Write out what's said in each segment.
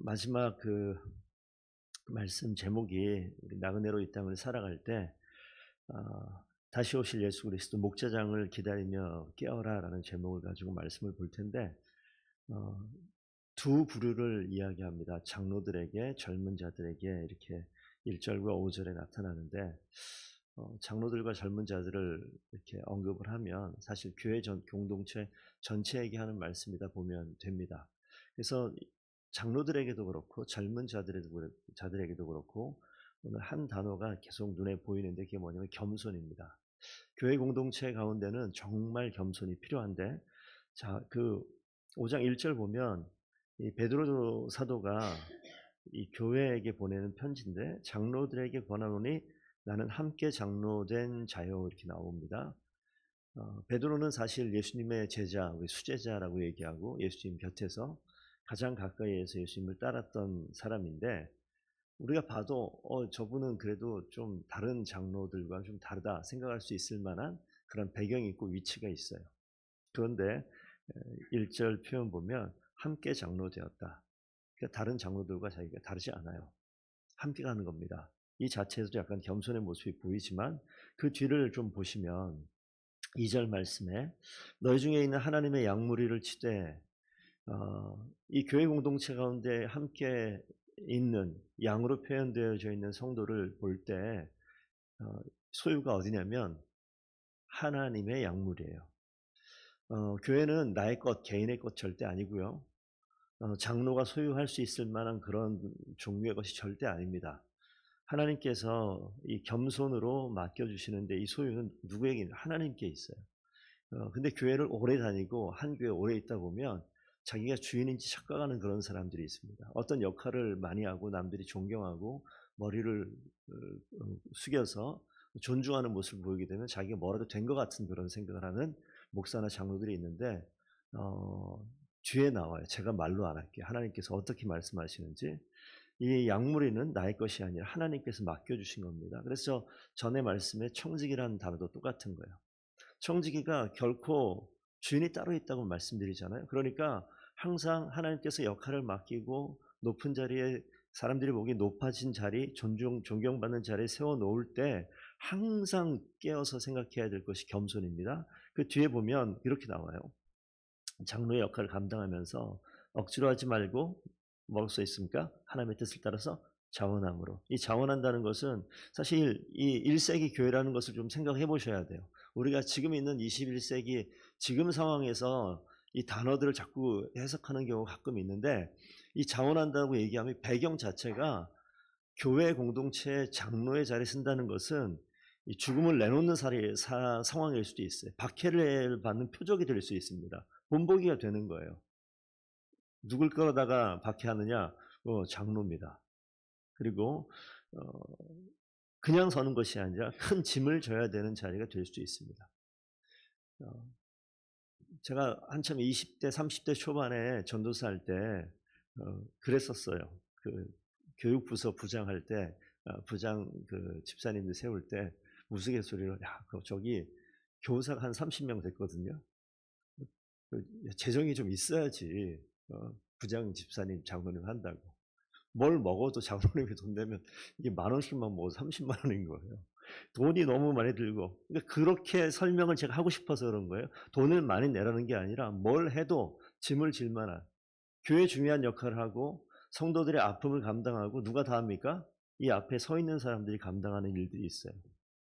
마지막 말씀 제목이 우리 나그네로 이 땅을 살아갈 때 다시 오실 예수 그리스도 목자장을 기다리며 깨어라라는 제목을 가지고 말씀을 볼 텐데 어, 두 부류를 이야기합니다. 장로들에게 젊은 자들에게 이렇게 1절과 5절에 나타나는데 장로들과 젊은 자들을 이렇게 언급을 하면 사실 교회 공동체 전체에게 하는 말씀이다 보면 됩니다. 그래서 장로들에게도 그렇고 젊은 자들에게도 그렇고 오늘 한 단어가 계속 눈에 보이는데 그게 뭐냐면 겸손입니다. 교회 공동체 가운데는 정말 겸손이 필요한데 자, 5장 1절 보면 이 베드로 사도가 이 교회에게 보내는 편지인데 장로들에게 권하노니 나는 함께 장로된 자요 이렇게 나옵니다. 베드로는 사실 예수님의 제자, 수제자라고 얘기하고 예수님 곁에서 가장 가까이에서 예수님을 따랐던 사람인데 우리가 봐도 저분은 그래도 좀 다른 장로들과 좀 다르다 생각할 수 있을 만한 그런 배경이 있고 위치가 있어요. 그런데 1절 표현 보면 함께 장로되었다. 그러니까 다른 장로들과 자기가 다르지 않아요. 함께 가는 겁니다. 이 자체에서도 약간 겸손의 모습이 보이지만 그 뒤를 좀 보시면 2절 말씀에 너희 중에 있는 하나님의 양무리를 치되 이 교회 공동체 가운데 함께 있는 양으로 표현되어져 있는 성도를 볼 때 소유가 어디냐면 하나님의 양물이에요. 교회는 나의 것, 개인의 것 절대 아니고요. 장로가 소유할 수 있을 만한 그런 종류의 것이 절대 아닙니다. 하나님께서 이 겸손으로 맡겨주시는데 이 소유는 누구에게 하나님께 있어요. 근데 교회를 오래 다니고 한 교회 오래 있다 보면 자기가 주인인지 착각하는 그런 사람들이 있습니다. 어떤 역할을 많이 하고 남들이 존경하고 머리를 숙여서 존중하는 모습을 보이게 되면 자기가 뭐라도 된 것 같은 그런 생각을 하는 목사나 장로들이 있는데 뒤에 나와요. 제가 말로 안 할게요. 하나님께서 어떻게 말씀하시는지. 이 양무리는 나의 것이 아니라 하나님께서 맡겨주신 겁니다. 그래서 전에 말씀에 청지기라는 단어도 똑같은 거예요. 청지기가 결코 주인이 따로 있다고 말씀드리잖아요. 그러니까 항상 하나님께서 역할을 맡기고 높은 자리에 사람들이 보기 높아진 자리, 존경받는 자리에 세워놓을 때 항상 깨어서 생각해야 될 것이 겸손입니다. 그 뒤에 보면 이렇게 나와요. 장로의 역할을 감당하면서 억지로 하지 말고 뭐라고 써 있습니까? 하나님의 뜻을 따라서 자원함으로. 이 자원한다는 것은 사실 이 1세기 교회라는 것을 좀 생각해 보셔야 돼요. 우리가 지금 있는 21세기 지금 상황에서 이 단어들을 자꾸 해석하는 경우가 가끔 있는데 이 자원한다고 얘기하면 배경 자체가 교회 공동체 장로의 자리에 쓴다는 것은 이 죽음을 내놓는 상황일 수도 있어요. 박해를 받는 표적이 될 수 있습니다. 본보기가 되는 거예요. 누굴 끌어다가 박해하느냐? 장로입니다. 그리고 그냥 서는 것이 아니라 큰 짐을 져야 되는 자리가 될 수 있습니다. 제가 한참 20대, 30대 초반에 전도사 할 때 그랬었어요. 그 교육부서 부장할 때 부장 집사님들 세울 때 우스갯소리로 야, 저기 교사가 한 30명 됐거든요. 재정이 좀 있어야지 부장 집사님 장로님 한다고. 뭘 먹어도 장로님이 돈 내면 이게 만 원씩만 먹어도 30만 원인 거예요. 돈이 너무 많이 들고. 그러니까 그렇게 설명을 제가 하고 싶어서 그런 거예요. 돈을 많이 내라는 게 아니라 뭘 해도 짐을 질 만한 교회 중요한 역할을 하고 성도들의 아픔을 감당하고 누가 다 합니까? 이 앞에 서 있는 사람들이 감당하는 일들이 있어요.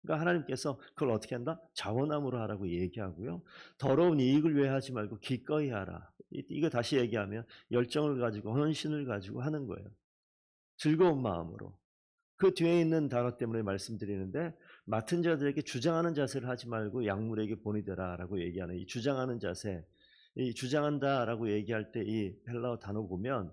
그러니까 하나님께서 그걸 어떻게 한다? 자원함으로 하라고 얘기하고요. 더러운 이익을 위해 하지 말고 기꺼이 하라. 이거 다시 얘기하면 열정을 가지고 헌신을 가지고 하는 거예요. 즐거운 마음으로. 그 뒤에 있는 단어 때문에 말씀드리는데 맡은 자들에게 주장하는 자세를 하지 말고 약물에게 본이 되라라고 얘기하는 이 주장하는 자세. 이 주장한다라고 얘기할 때 이 헬라어 단어 보면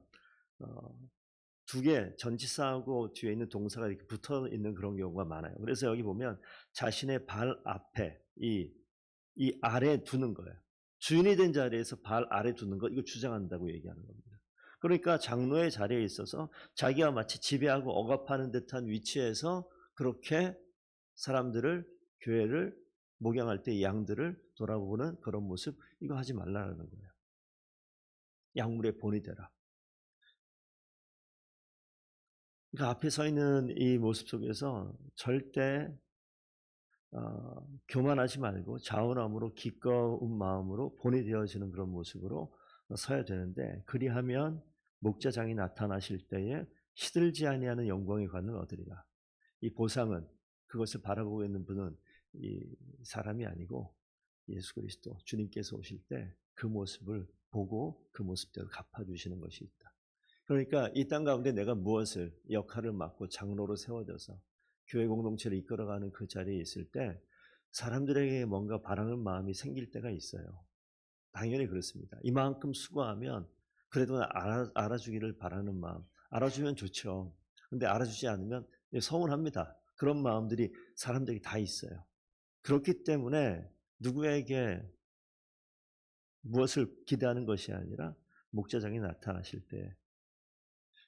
두 개 전치사하고 뒤에 있는 동사가 이렇게 붙어 있는 그런 경우가 많아요. 그래서 여기 보면 자신의 발 앞에 이 아래 두는 거예요. 주인이 된 자리에서 발 아래 두는 거 이거 주장한다고 얘기하는 겁니다. 그러니까 장로의 자리에 있어서 자기가 마치 지배하고 억압하는 듯한 위치에서 그렇게 사람들을 교회를 목양할 때 양들을 돌아보는 그런 모습 이거 하지 말라는 거예요. 약물의 본이 되라. 그 앞에 서 있는 이 모습 속에서 절대 교만하지 말고 자원함으로 기꺼운 마음으로 본이 되어지는 그런 모습으로 서야 되는데, 그리하면 목자장이 나타나실 때에 시들지 아니하는 영광의 관을 얻으리라. 이 보상은, 그것을 바라보고 있는 분은 이 사람이 아니고 예수 그리스도 주님께서 오실 때 그 모습을 보고 그 모습대로 갚아주시는 것이 있다. 그러니까 이 땅 가운데 내가 무엇을 역할을 맡고 장로로 세워져서 교회 공동체를 이끌어가는 그 자리에 있을 때 사람들에게 뭔가 바라는 마음이 생길 때가 있어요. 당연히 그렇습니다. 이만큼 수고하면 그래도 알아주기를 바라는 마음. 알아주면 좋죠. 근데 알아주지 않으면 서운합니다. 그런 마음들이 사람들이 다 있어요. 그렇기 때문에 누구에게 무엇을 기대하는 것이 아니라 목자장이 나타나실 때,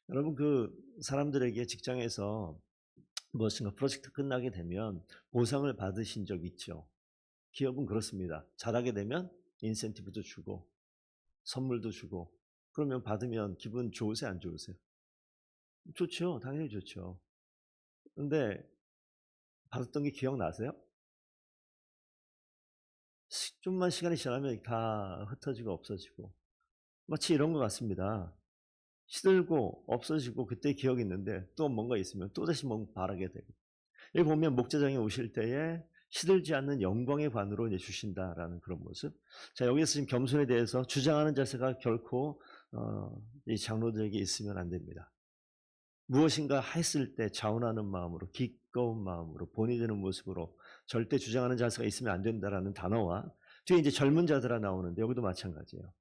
여러분 그 사람들에게 직장에서 무엇인가 프로젝트 끝나게 되면 보상을 받으신 적 있죠. 기업은 그렇습니다. 잘하게 되면 인센티브도 주고 선물도 주고, 그러면 받으면 기분 좋으세요, 안 좋으세요? 좋죠. 당연히 좋죠. 근데 받았던 게 기억나세요? 좀만 시간이 지나면 다 흩어지고 없어지고, 마치 이런 것 같습니다. 시들고 없어지고 그때 기억이 있는데 또 뭔가 있으면 또다시 뭔가 바라게 되고, 여기 보면 목자장이 오실 때에 시들지 않는 영광의 관으로 주신다라는 그런 모습. 자, 여기서 지금 겸손에 대해서 주장하는 자세가 결코 이 장로들에게 있으면 안 됩니다. 무엇인가 했을 때 자원하는 마음으로, 기꺼운 마음으로, 본이 되는 모습으로, 절대 주장하는 자세가 있으면 안 된다라는 단어와, 뒤에 이제 젊은 자들아 나오는데 여기도 마찬가지예요.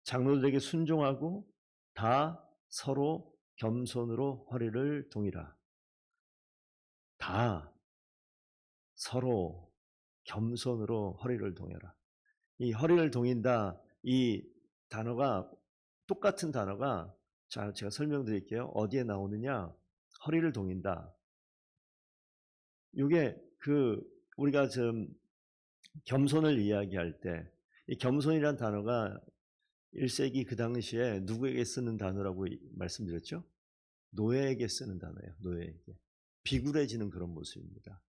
장로들에게 순종하고 다 서로 겸손으로 허리를 동이라. 다 서로 겸손으로 허리를 동여라. 이 허리를 동인다, 이 단어가, 똑같은 단어가, 자, 제가 설명드릴게요. 어디에 나오느냐? 허리를 동인다. 이게 우리가 좀 겸손을 이야기할 때, 이 겸손이란 단어가 1세기 그 당시에 누구에게 쓰는 단어라고 말씀드렸죠? 노예에게 쓰는 단어예요. 노예에게. 비굴해지는 그런 모습입니다.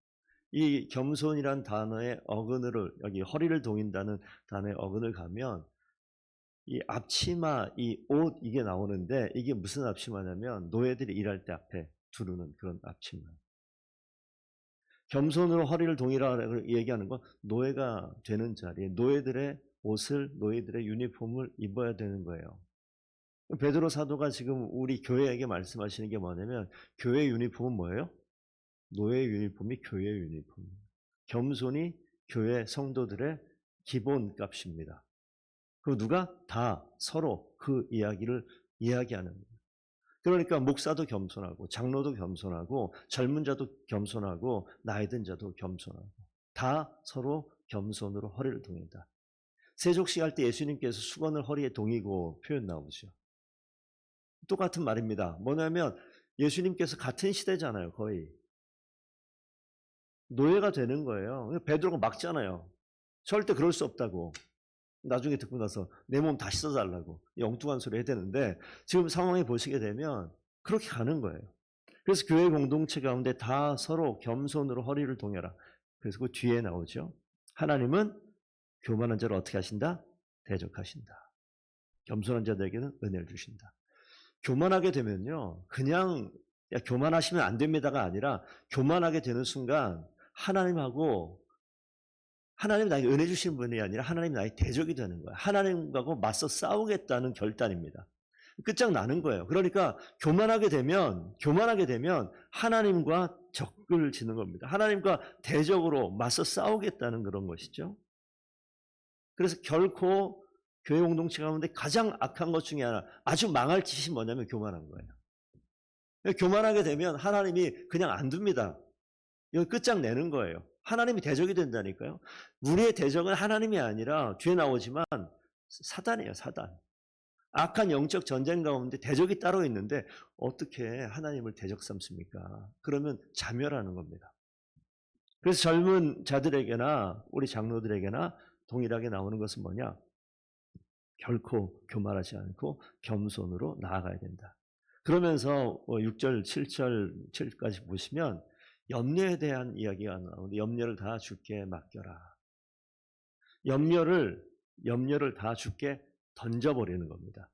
이 겸손이란 단어의 어근을, 여기 허리를 동인다는 단어의 어근을 가면 이 앞치마, 이 옷, 이게 나오는데, 이게 무슨 앞치마냐면 노예들이 일할 때 앞에 두르는 그런 앞치마. 겸손으로 허리를 동이라고 얘기하는 건 노예가 되는 자리에 노예들의 옷을, 노예들의 유니폼을 입어야 되는 거예요. 베드로 사도가 지금 우리 교회에게 말씀하시는 게 뭐냐면, 교회 유니폼은 뭐예요? 노예 유니폼이 교회 유니폼입니다. 겸손이 교회 성도들의 기본값입니다. 그리고 누가 다 서로 그 이야기를 이야기하는 거예요. 그러니까 목사도 겸손하고 장로도 겸손하고 젊은 자도 겸손하고 나이 든 자도 겸손하고 다 서로 겸손으로 허리를 동인다. 세족식 할 때 예수님께서 수건을 허리에 동이고 표현 나오죠. 똑같은 말입니다. 뭐냐면 예수님께서 같은 시대잖아요. 거의. 노예가 되는 거예요. 베드로가 막잖아요. 절대 그럴 수 없다고. 나중에 듣고 나서 내 몸 다시 써달라고 엉뚱한 소리 해야 되는데, 지금 상황에 보시게 되면 그렇게 가는 거예요. 그래서 교회 공동체 가운데 다 서로 겸손으로 허리를 동여라. 그래서 그 뒤에 나오죠. 하나님은 교만한 자를 어떻게 하신다? 대적하신다. 겸손한 자들에게는 은혜를 주신다. 교만하게 되면요, 그냥 야, 교만하시면 안 됩니다가 아니라, 교만하게 되는 순간 하나님이 나에게 은혜 주신 분이 아니라 하나님이 나의 대적이 되는 거예요. 하나님하고 맞서 싸우겠다는 결단입니다. 끝장나는 거예요. 그러니까 교만하게 되면 하나님과 적을 지는 겁니다. 하나님과 대적으로 맞서 싸우겠다는 그런 것이죠. 그래서 결코 교회 공동체 가운데 가장 악한 것 중에 하나, 아주 망할 짓이 뭐냐면 교만한 거예요. 교만하게 되면 하나님이 그냥 안 둡니다. 이거 끝장내는 거예요. 하나님이 대적이 된다니까요. 우리의 대적은 하나님이 아니라 뒤에 나오지만 사단이에요. 사단. 악한 영적 전쟁 가운데 대적이 따로 있는데 어떻게 하나님을 대적 삼습니까? 그러면 자멸하는 겁니다. 그래서 젊은 자들에게나 우리 장로들에게나 동일하게 나오는 것은 뭐냐? 결코 교만하지 않고 겸손으로 나아가야 된다. 그러면서 6절, 7절, 7까지 보시면 염려에 대한 이야기가 나오는데 염려를 다 주께 맡겨라. 염려를 다 주께 던져버리는 겁니다.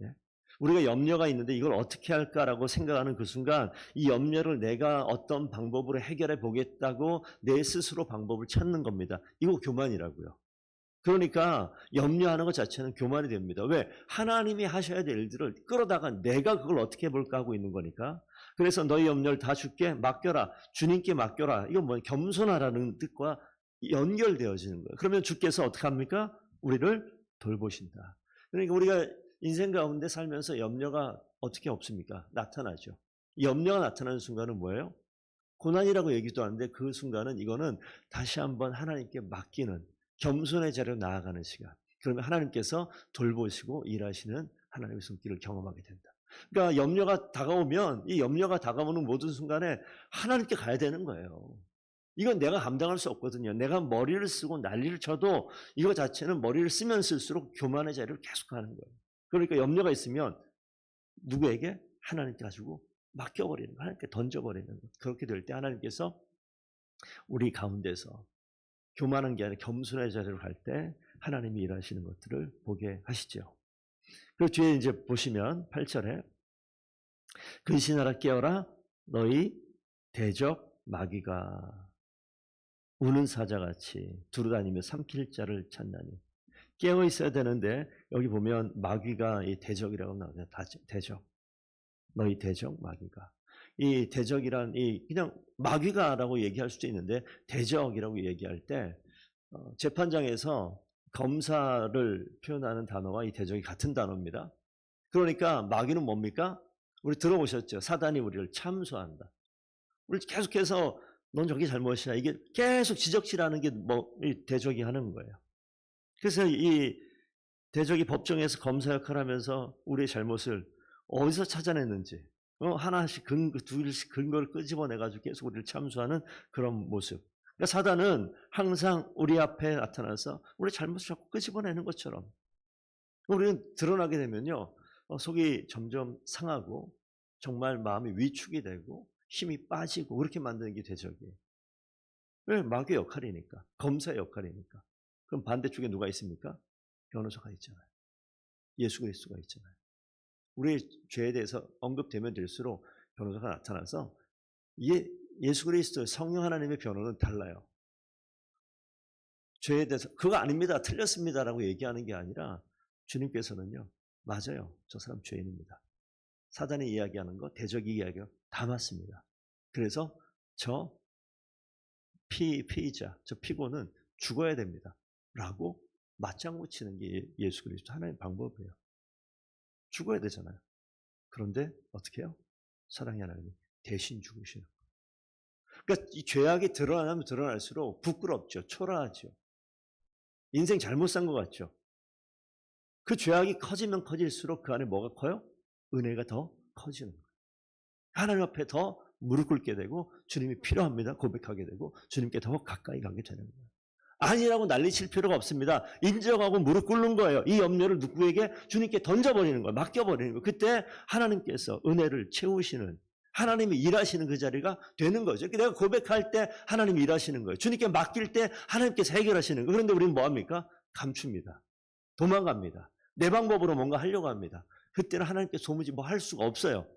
예? 우리가 염려가 있는데 이걸 어떻게 할까라고 생각하는 그 순간 이 염려를 내가 어떤 방법으로 해결해 보겠다고 내 스스로 방법을 찾는 겁니다. 이거 교만이라고요. 그러니까 염려하는 것 자체는 교만이 됩니다. 왜? 하나님이 하셔야 될 일들을 끌어다가 내가 그걸 어떻게 해볼까 하고 있는 거니까. 그래서 너희 염려를 다 주께 맡겨라. 주님께 맡겨라. 이건 뭐 겸손하라는 뜻과 연결되어지는 거예요. 그러면 주께서 어떻게 합니까? 우리를 돌보신다. 그러니까 우리가 인생 가운데 살면서 염려가 어떻게 없습니까? 나타나죠. 염려가 나타나는 순간은 뭐예요? 고난이라고 얘기도 하는데 그 순간은 이거는 다시 한번 하나님께 맡기는 겸손의 자리로 나아가는 시간. 그러면 하나님께서 돌보시고 일하시는 하나님의 손길을 경험하게 된다. 그러니까 염려가 다가오면 이 염려가 다가오는 모든 순간에 하나님께 가야 되는 거예요. 이건 내가 감당할 수 없거든요. 내가 머리를 쓰고 난리를 쳐도 이거 자체는 머리를 쓰면 쓸수록 교만의 자리를 계속 가는 거예요. 그러니까 염려가 있으면 누구에게? 하나님께 가지고 맡겨버리는 거, 하나님께 던져버리는 거. 그렇게 될 때 하나님께서 우리 가운데서 교만한 게 아니라 겸손의 자리로 갈 때 하나님이 일하시는 것들을 보게 하시죠. 그리고 뒤에 이제 보시면 8절에 근신하라 깨어라 너희 대적 마귀가 우는 사자같이 두루다니며 삼킬 자를 찾나니. 깨어 있어야 되는데 여기 보면 마귀가 이 대적이라고 나오죠. 대적. 너희 대적 마귀가. 이 대적이란 이 그냥 마귀가라고 얘기할 수도 있는데 대적이라고 얘기할 때 재판장에서 검사를 표현하는 단어와 이 대적이 같은 단어입니다. 그러니까 마귀는 뭡니까? 우리 들어보셨죠? 사단이 우리를 참소한다. 우리 계속해서 넌 저게 잘못이야. 이게 계속 지적질하는 게 뭐 대적이 하는 거예요. 그래서 이 대적이 법정에서 검사 역할을 하면서 우리의 잘못을 어디서 찾아냈는지 하나씩 둘씩 근거를 끄집어내가지고 계속 우리를 참수하는 그런 모습. 그러니까 사단은 항상 우리 앞에 나타나서 우리의 잘못을 자꾸 끄집어내는 것처럼 우리는 드러나게 되면요 속이 점점 상하고 정말 마음이 위축이 되고 힘이 빠지고 그렇게 만드는 게 대적이에요. 왜? 마귀의 역할이니까. 검사의 역할이니까. 그럼 반대쪽에 누가 있습니까? 변호사가 있잖아요. 예수 그리스도가 있잖아요. 우리의 죄에 대해서 언급되면 될수록 변호사가 나타나서 예수 그리스도 성령 하나님의 변호는 달라요. 죄에 대해서 그거 아닙니다. 틀렸습니다라고 얘기하는 게 아니라 주님께서는요. 맞아요. 저 사람 죄인입니다. 사단이 이야기하는 거, 대적이 이야기가 다 맞습니다. 그래서 저 피의자, 저 피고는 죽어야 됩니다. 라고 맞장구 치는 게 예수 그리스도 하나님의 방법이에요. 죽어야 되잖아요. 그런데 어떻게 해요? 사랑의 하나님이 대신 죽으시는 거예요. 그러니까 이 죄악이 드러나면 드러날수록 부끄럽죠. 초라하죠. 인생 잘못 산 것 같죠. 그 죄악이 커지면 커질수록 그 안에 뭐가 커요? 은혜가 더 커지는 거예요. 하나님 앞에 더 무릎 꿇게 되고 주님이 필요합니다. 고백하게 되고 주님께 더 가까이 가게 되는 거예요. 아니라고 난리칠 필요가 없습니다. 인정하고 무릎 꿇는 거예요. 이 염려를 누구에게? 주님께 던져버리는 거예요. 맡겨버리는 거예요. 그때 하나님께서 은혜를 채우시는 하나님이 일하시는 그 자리가 되는 거죠. 내가 고백할 때 하나님이 일하시는 거예요. 주님께 맡길 때 하나님께서 해결하시는 거예요. 그런데 우리는 뭐합니까? 감춥니다. 도망갑니다. 내 방법으로 뭔가 하려고 합니다. 그때는 하나님께서 도무지 뭐 할 수가 없어요.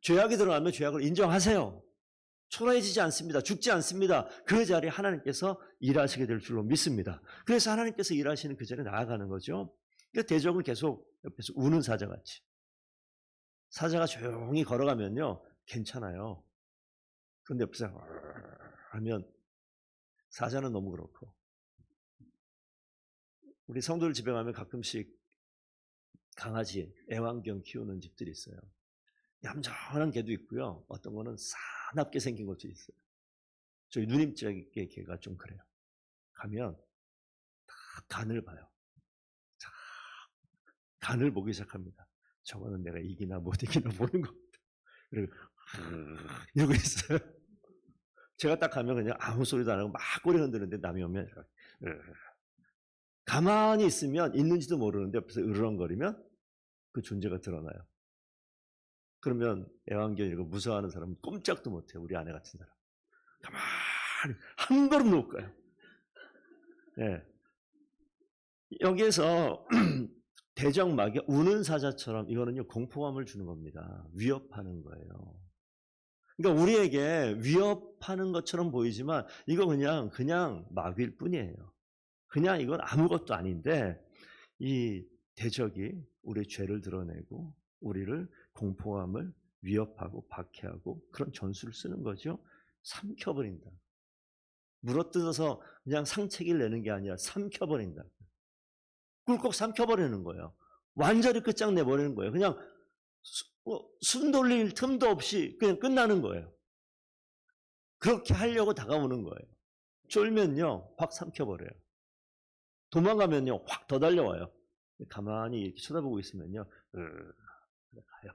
죄악이 들어가면 죄악을 인정하세요. 초라해지지 않습니다. 죽지 않습니다. 그 자리에 하나님께서 일하시게 될 줄로 믿습니다. 그래서 하나님께서 일하시는 그 자리에 나아가는 거죠. 그러니까 대적은 계속 옆에서 우는 사자같이. 사자가 조용히 걸어가면요. 괜찮아요. 그런데 옆에서 하면 사자는 너무 그렇고. 우리 성도들 집에 가면 가끔씩 강아지, 애완견 키우는 집들이 있어요. 얌전한 개도 있고요. 어떤 거는 사납게 생긴 것도 있어요. 저희 누님댁의 개가 좀 그래요. 가면 다 간을 봐요. 자, 간을 보기 시작합니다. 저거는 내가 이기나 못 이기나 보는 겁니다. 그리고 이러고 있어요. 제가 딱 가면 그냥 아무 소리도 안 하고 막 꼬리 흔드는데 남이 오면 가만히 있으면 있는지도 모르는데 옆에서 으르렁거리면 그 존재가 드러나요. 그러면 애완견 이거 무서워하는 사람은 꼼짝도 못해요. 우리 아내 같은 사람. 가만히 한 걸음 놓을 거예요. 예. 여기에서 대적마귀 우는 사자처럼 이거는요 공포감을 주는 겁니다. 위협하는 거예요. 그러니까 우리에게 위협하는 것처럼 보이지만 이거 그냥 마귀일 뿐이에요. 그냥 이건 아무것도 아닌데 이 대적이 우리의 죄를 드러내고 우리를 공포함을 위협하고 박해하고 그런 전술을 쓰는 거죠. 삼켜버린다. 물어뜯어서 그냥 상책을 내는 게 아니라 삼켜버린다. 꿀꺽 삼켜버리는 거예요. 완전히 끝장내버리는 거예요. 그냥 숨 돌릴 틈도 없이 그냥 끝나는 거예요. 그렇게 하려고 다가오는 거예요. 쫄면요 확 삼켜버려요. 도망가면요 확 더 달려와요. 가만히 이렇게 쳐다보고 있으면요 가요.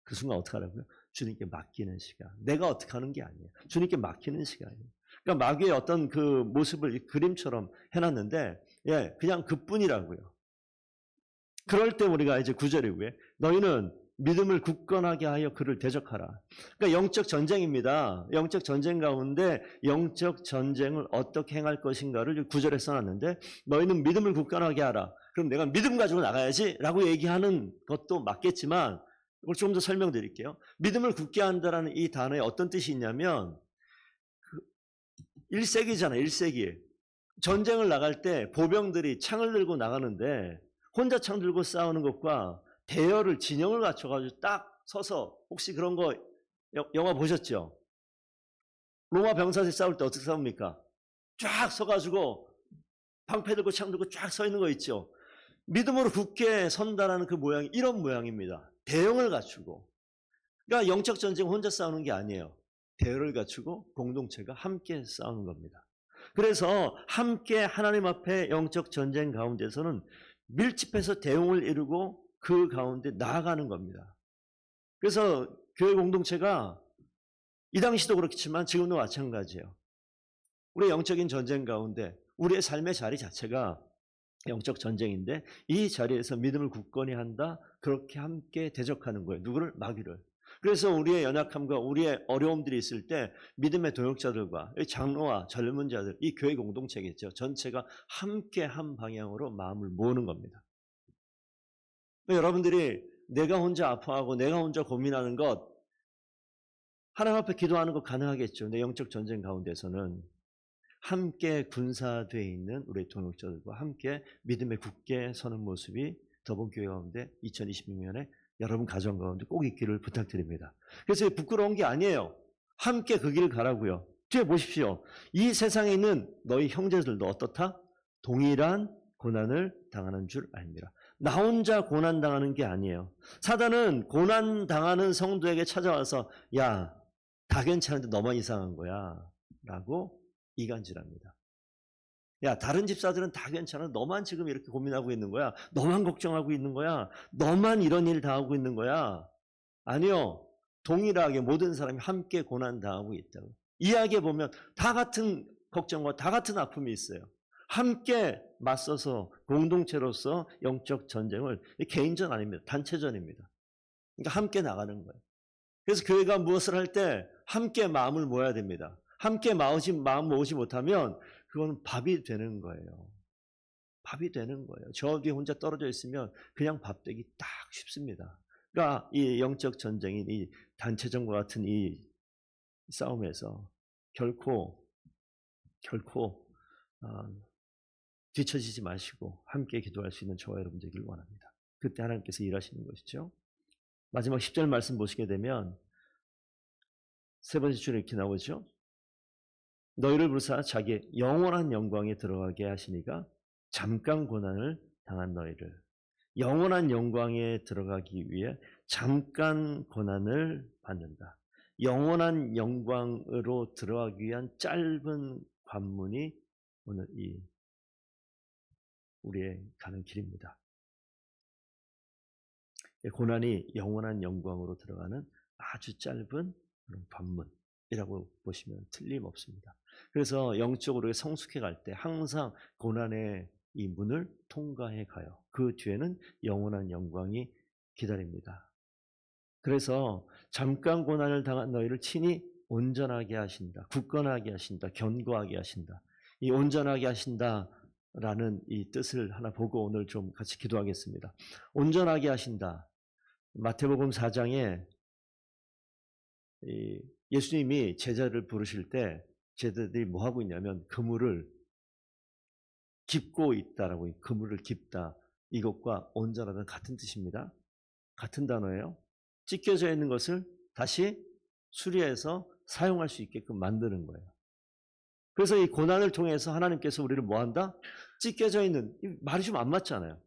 그 순간 어떻게 하라고요? 주님께 맡기는 시간. 내가 어떻게 하는 게 아니에요. 주님께 맡기는 시간이에요. 그러니까 마귀의 어떤 그 모습을 그림처럼 해놨는데 예, 그냥 그뿐이라고요. 그럴 때 우리가 이제 9절이고요. 너희는 믿음을 굳건하게 하여 그를 대적하라. 그러니까 영적 전쟁입니다. 영적 전쟁 가운데 영적 전쟁을 어떻게 행할 것인가를 9절에 써놨는데 너희는 믿음을 굳건하게 하라. 그럼 내가 믿음 가지고 나가야지 라고 얘기하는 것도 맞겠지만 이걸 조금 더 설명드릴게요. 믿음을 굳게 한다는 이 단어에 어떤 뜻이 있냐면 1세기잖아요. 1세기. 전쟁을 나갈 때 보병들이 창을 들고 나가는데 혼자 창 들고 싸우는 것과 대열을 진영을 갖춰가지고 딱 서서 혹시 그런 거 영화 보셨죠? 로마 병사들이 싸울 때 어떻게 싸웁니까? 쫙 서가지고 방패 들고 창 들고 쫙 서 있는 거 있죠? 믿음으로 굳게 선다라는 그 모양이 이런 모양입니다. 대형을 갖추고. 그러니까 영적 전쟁 혼자 싸우는 게 아니에요. 대열을 갖추고 공동체가 함께 싸우는 겁니다. 그래서 함께 하나님 앞에 영적 전쟁 가운데서는 밀집해서 대응을 이루고 그 가운데 나아가는 겁니다. 그래서 교회 공동체가 이 당시도 그렇겠지만 지금도 마찬가지예요. 우리의 영적인 전쟁 가운데 우리의 삶의 자리 자체가 영적 전쟁인데 이 자리에서 믿음을 굳건히 한다. 그렇게 함께 대적하는 거예요. 누구를? 마귀를. 그래서 우리의 연약함과 우리의 어려움들이 있을 때 믿음의 동역자들과 장로와 젊은 자들, 이 교회 공동체겠죠. 전체가 함께 한 방향으로 마음을 모으는 겁니다. 여러분들이 내가 혼자 아파하고 내가 혼자 고민하는 것 하나님 앞에 기도하는 것 가능하겠죠. 내 영적 전쟁 가운데서는 함께 군사되어 있는 우리 동역자들과 함께 믿음에 굳게 서는 모습이 더본교회 가운데 2026년에 여러분 가정 가운데 꼭 있기를 부탁드립니다. 그래서 부끄러운 게 아니에요. 함께 그 길을 가라고요. 뒤에 보십시오. 이 세상에 있는 너희 형제들도 어떻다? 동일한 고난을 당하는 줄 압니다. 나 혼자 고난 당하는 게 아니에요. 사단은 고난 당하는 성도에게 찾아와서 야, 다 괜찮은데 너만 이상한 거야 라고 이간질합니다. 야, 다른 집사들은 다 괜찮아. 너만 지금 이렇게 고민하고 있는 거야. 너만 걱정하고 있는 거야. 너만 이런 일 당하고 있는 거야. 아니요. 동일하게 모든 사람이 함께 고난 당하고 있다고. 이야기해 보면 다 같은 걱정과 다 같은 아픔이 있어요. 함께 맞서서 공동체로서 영적 전쟁을 개인전 아닙니다. 단체전입니다. 그러니까 함께 나가는 거예요. 그래서 교회가 무엇을 할 때 함께 마음을 모아야 됩니다. 함께 마음 모으지 못하면 그건 밥이 되는 거예요. 밥이 되는 거예요. 저 뒤에 혼자 떨어져 있으면 그냥 밥 되기 딱 쉽습니다. 그러니까 이 영적 전쟁인 이 단체전과 같은 이 싸움에서 결코 뒤처지지 마시고 함께 기도할 수 있는 저와 여러분 되기를 원합니다. 그때 하나님께서 일하시는 것이죠. 마지막 10절 말씀 보시게 되면 세 번째 줄에 이렇게 나오죠. 너희를 부르사 자기의 영원한 영광에 들어가게 하시니가 잠깐 고난을 당한 너희를 영원한 영광에 들어가기 위해 잠깐 고난을 받는다. 영원한 영광으로 들어가기 위한 짧은 관문이 오늘 이 우리의 가는 길입니다. 고난이 영원한 영광으로 들어가는 아주 짧은 그런 관문이라고 보시면 틀림없습니다. 그래서 영적으로 성숙해 갈 때 항상 고난의 이 문을 통과해 가요. 그 뒤에는 영원한 영광이 기다립니다. 그래서 잠깐 고난을 당한 너희를 친히 온전하게 하신다. 굳건하게 하신다. 견고하게 하신다. 이 온전하게 하신다라는 이 뜻을 하나 보고 오늘 좀 같이 기도하겠습니다. 온전하게 하신다. 마태복음 4장에 예수님이 제자를 부르실 때 제자들이 뭐 하고 있냐면 그물을 깁고 있다라고, 그물을 깁다. 이것과 온전하다는 같은 뜻입니다. 같은 단어예요. 찢겨져 있는 것을 다시 수리해서 사용할 수 있게끔 만드는 거예요. 그래서 이 고난을 통해서 하나님께서 우리를 뭐한다? 찢겨져 있는, 말이 좀 안 맞잖아요.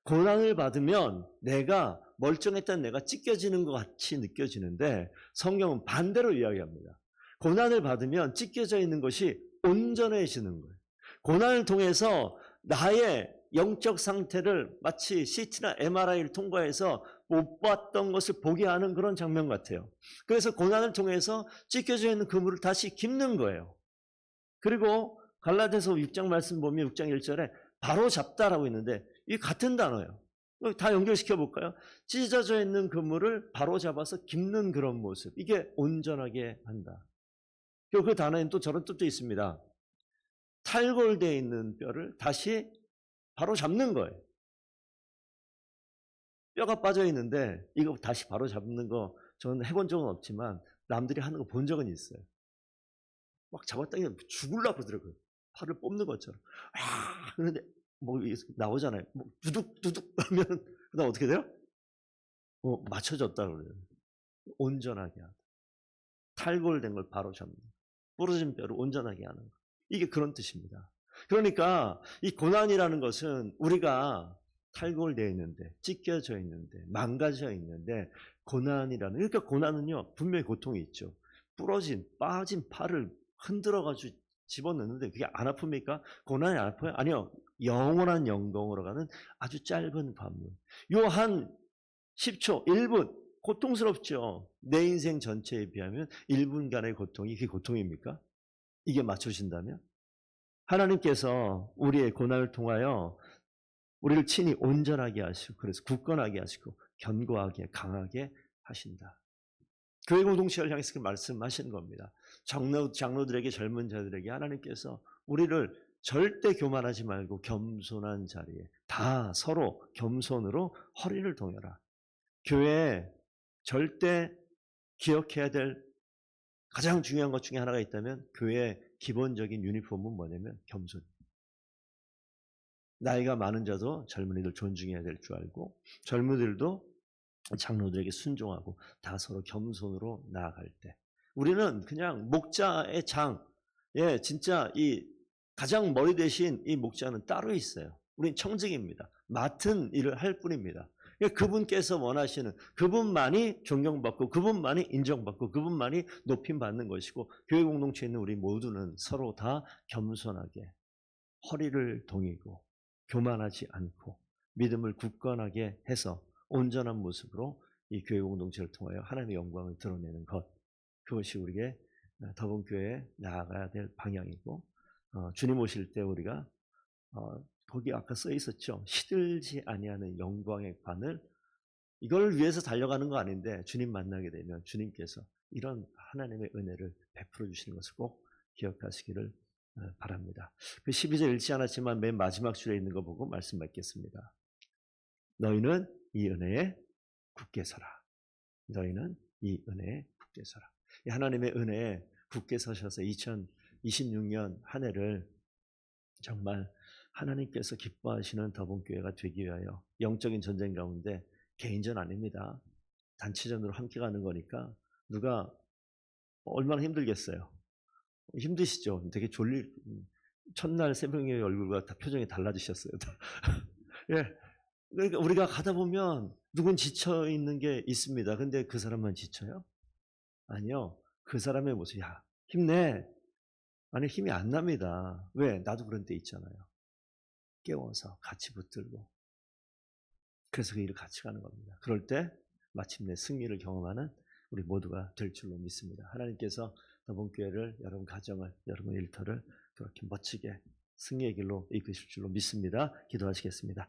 고난을 받으면 내가 멀쩡했던 내가 찢겨지는 것 같이 느껴지는데 성경은 반대로 이야기합니다. 고난을 받으면 찢겨져 있는 것이 온전해지는 거예요. 고난을 통해서 나의 영적 상태를 마치 CT나 MRI를 통과해서 못 봤던 것을 보게 하는 그런 장면 같아요. 그래서 고난을 통해서 찢겨져 있는 그물을 다시 깁는 거예요. 그리고 갈라디아서 6장 말씀 보면 6장 1절에 바로 잡다라고 있는데 이 같은 단어예요. 다 연결시켜 볼까요? 찢어져 있는 그물을 바로 잡아서 깁는 그런 모습. 이게 온전하게 한다. 그 단어에는 또 저런 뜻도 있습니다. 탈골되어 있는 뼈를 다시 바로 잡는 거예요. 뼈가 빠져 있는데 이거 다시 바로 잡는 거 저는 해본 적은 없지만 남들이 하는 거 본 적은 있어요. 막 잡았더니 죽으려고 그러더라고요. 팔을 뽑는 것처럼. 아, 그런데 뭐 나오잖아요. 뭐 두둑 하면 그다음 어떻게 돼요? 맞춰졌다고 그래요. 온전하게 하다. 탈골된 걸 바로 잡는. 부러진 뼈를 온전하게 하는 거. 이게 그런 뜻입니다. 그러니까 이 고난이라는 것은 우리가 탈골되어 있는데, 찢겨져 있는데, 망가져 있는데 고난이라는, 그러니까 고난은요 분명히 고통이 있죠. 부러진, 빠진 팔을 흔들어가지고 집어넣는데 그게 안 아픕니까? 고난이 안 아파요? 아니요. 영원한 영광으로 가는 아주 짧은 관문. 요 한 10초, 1분 고통스럽죠. 내 인생 전체에 비하면 1분간의 고통이 그게 고통입니까? 이게 맞춰진다면? 하나님께서 우리의 고난을 통하여 우리를 친히 온전하게 하시고 그래서 굳건하게 하시고 견고하게 강하게 하신다. 교회 공동체를 향해서 그 말씀하시는 겁니다. 장로들에게 젊은 자들에게 하나님께서 우리를 절대 교만하지 말고 겸손한 자리에 다 서로 겸손으로 허리를 동여라. 교회에 절대 기억해야 될 가장 중요한 것 중에 하나가 있다면 교회의 기본적인 유니폼은 뭐냐면 겸손. 나이가 많은 자도 젊은이들 존중해야 될 줄 알고 젊은이들도 장로들에게 순종하고 다 서로 겸손으로 나아갈 때 우리는 그냥 목자의 장, 예, 진짜 이 가장 머리 대신 이 목자는 따로 있어요. 우린 청직입니다. 맡은 일을 할 뿐입니다. 그분께서 원하시는 그분만이 존경받고 그분만이 인정받고 그분만이 높임받는 것이고 교회 공동체에 있는 우리 모두는 서로 다 겸손하게 허리를 동이고 교만하지 않고 믿음을 굳건하게 해서 온전한 모습으로 이 교회 공동체를 통하여 하나님의 영광을 드러내는 것, 그것이 우리에게 더본교회에 나아가야 될 방향이고 주님 오실 때 우리가 거기 아까 써 있었죠. 시들지 아니하는 영광의 관을 이걸 위해서 달려가는 거 아닌데 주님 만나게 되면 주님께서 이런 하나님의 은혜를 베풀어 주시는 것을 꼭 기억하시기를 바랍니다. 그 12절 읽지 않았지만 맨 마지막 줄에 있는 거 보고 말씀 맺겠습니다. 너희는 이 은혜에 굳게 서라. 너희는 이 은혜에 굳게 서라. 이 하나님의 은혜에 굳게 서셔서 2026년 한 해를 정말 하나님께서 기뻐하시는 더본교회가 되기 위하여 영적인 전쟁 가운데 개인전 아닙니다. 단체전으로 함께 가는 거니까 누가 얼마나 힘들겠어요. 힘드시죠? 되게 첫날 새벽에 얼굴과 다 표정이 달라지셨어요. 예. 그러니까 우리가 가다 보면 누군 지쳐 있는 게 있습니다. 근데 그 사람만 지쳐요? 아니요. 그 사람의 모습이 힘내. 아니 힘이 안 납니다. 왜? 나도 그런 때 있잖아요. 깨워서 같이 붙들고 그래서 그 일을 같이 가는 겁니다. 그럴 때 마침내 승리를 경험하는 우리 모두가 될 줄로 믿습니다. 하나님께서 더본교회를 여러분 가정을 여러분 일터를 그렇게 멋지게 승리의 길로 이끄실 줄로 믿습니다. 기도하시겠습니다.